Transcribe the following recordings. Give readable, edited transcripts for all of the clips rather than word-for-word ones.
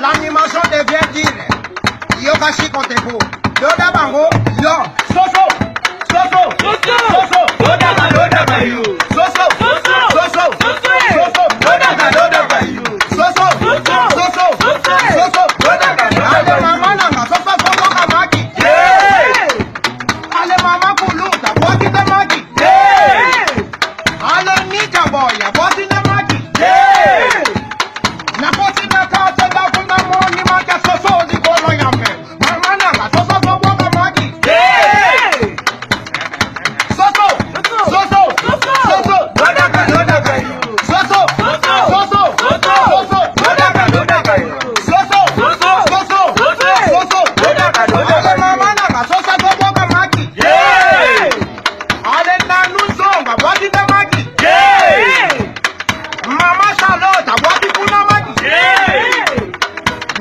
L'animation devient dire yo kashi kontepo yo dabango yo soso soso soso soso yo daga you soso soso soso soso yo daga you soso soso soso soso yo daga ale mama nanga soso soso kamaki ale mama kuluta boti de maki ale nika boya boti de maki na boti na kata da kuna moni maka soso di bolo yambe mama nanga soso soso kamaki soso soso soso yo daga you soso soso soso soso yo daga you soso soso soso soso yo daga ale mama nanga soso soso kamaki ale nanu zonga boti de maki mama Charlotte boti kuna maki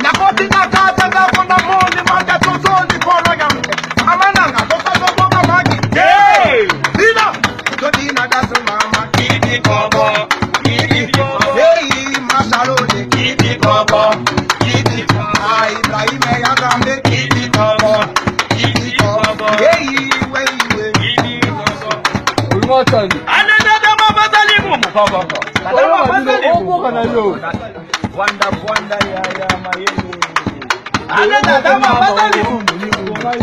na boti na kata da kuna moni maka soso di bolo yambe mama nanga soso soso kamaki dina to dina da so mama kidi kobo hey ma Charlotte kidi kobo ai Ibrahim ya gambe kidi kobo hey we kidi kobo Ulmatani. Anadada mabazali mumu. Kadama bazali mumu. Kana yo. Wanda ya mayeni. Anadada mabazali mumu.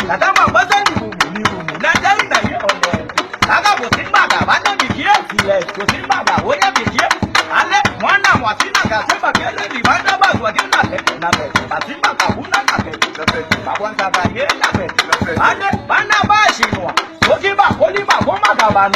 Kadama bazali mumu. Najari na yo. Kaga bosimbaga bana bikie kile. Bosimbaga wonya bikie. Ale mwana mwasina gasema kele ni banda bazwa dina na be. Basimbaga huna na be. Babwanza ga ye na be. Ale bana bashinwa. Okiba kolima goma ga bana.